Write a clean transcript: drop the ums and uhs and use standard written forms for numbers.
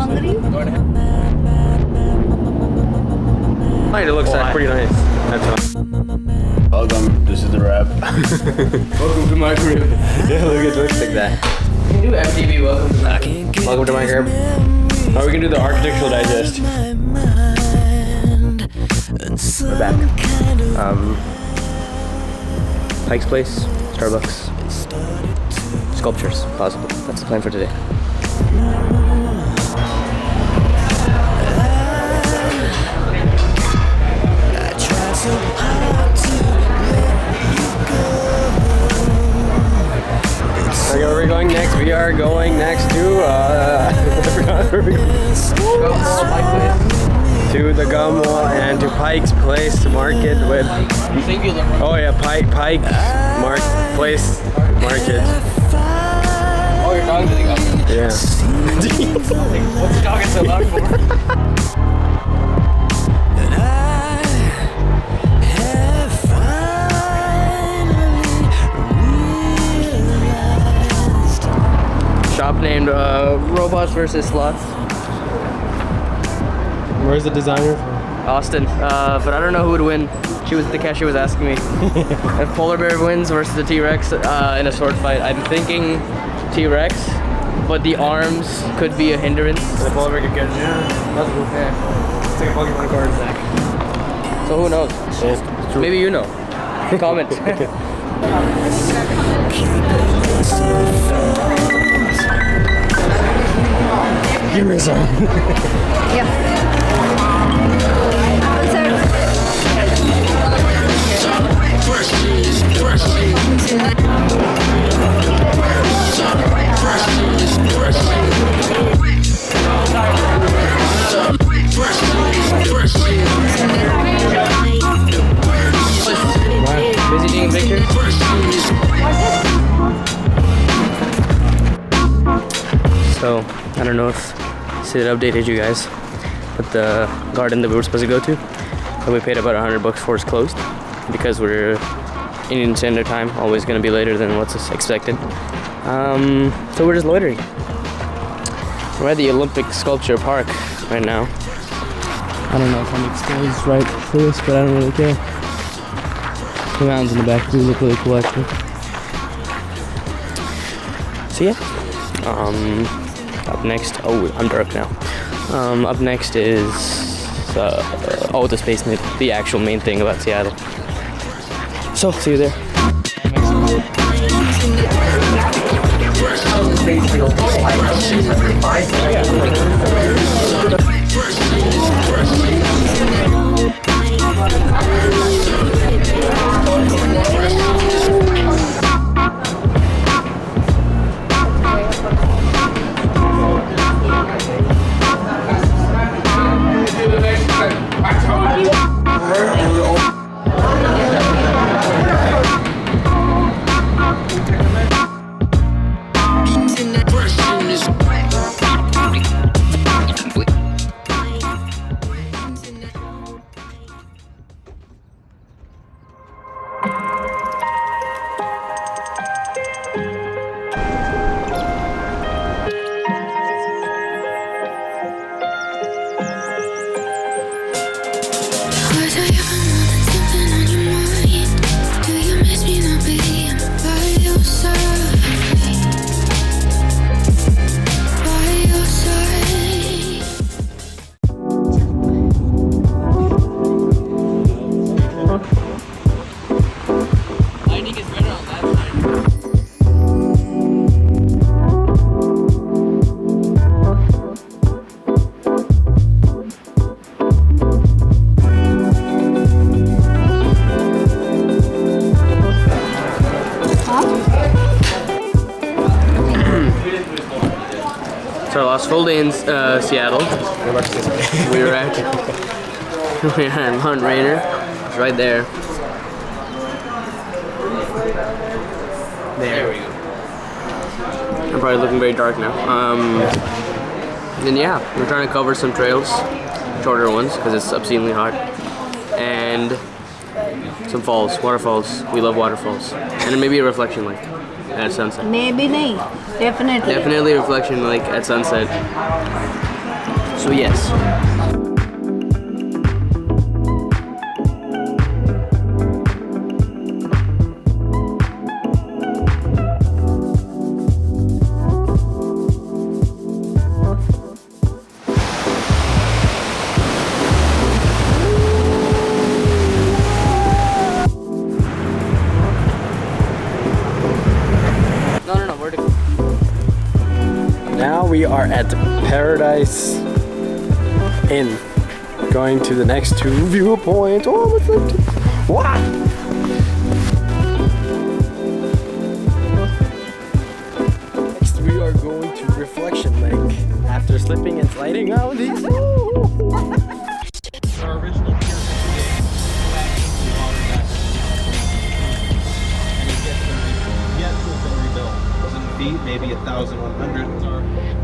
hungry? It looks pretty nice. That's all. Welcome, this is the rap. Welcome to my crib. Yeah, it looks like that. You can do MTV, welcome to my crib. Or we can do the architectural digest. We're back. Pike's Place, Starbucks, sculptures, possible. That's the plan for today. Okay, where are we going next? We are going next to to the Gum Wall and to Pike's Place Market with oh yeah, Pike Place Market. Oh, you're talking to the government? Yeah. What's the talking so loud for? Shop named Robots vs. Slots. Where's the designer from? Austin, but I don't know who would win. The cashier was asking me if polar bear wins versus the T-Rex in a sword fight. I'm thinking T-Rex, but the arms could be a hindrance. The polar bear could get it. Yeah, that's cool. Yeah. It's like a Pokemon card back. So who knows? Yeah, maybe you know. Comment. Give me some. Yeah. Busy taking pictures? So, I don't know if Sid updated you guys, but the garden that we were supposed to go to, that we paid about $100 for, is closed because we're Indian Standard Time, always going to be later than what's expected. So we're just loitering. We're at the Olympic Sculpture Park right now. I don't know if I'm exposed right for this, but I don't really care. The mountains in the back do look really cool, actually. So yeah. Up next, oh, I'm dark now. Up next is the Space Myth, the actual main thing about Seattle. So, see you there. It's our last full day in Seattle. We're at Mount Rainier. It's right there. There we go. I'm probably looking very dark now. And yeah, we're trying to cover some trails, shorter ones because it's obscenely hot, and some falls, waterfalls. We love waterfalls, and then maybe a reflection lake at sunset. Maybe nahi. Definitely. Definitely a reflection lake at sunset. So yes. No, vertical. Now we are at Paradise Inn. Going to the next two viewpoints. Oh, what's up? What? Next we are going to Reflection Lake. After slipping and sliding out these. Our original pier and it gets been, yet to have been rebuilt. 1,000 feet, maybe 1,100.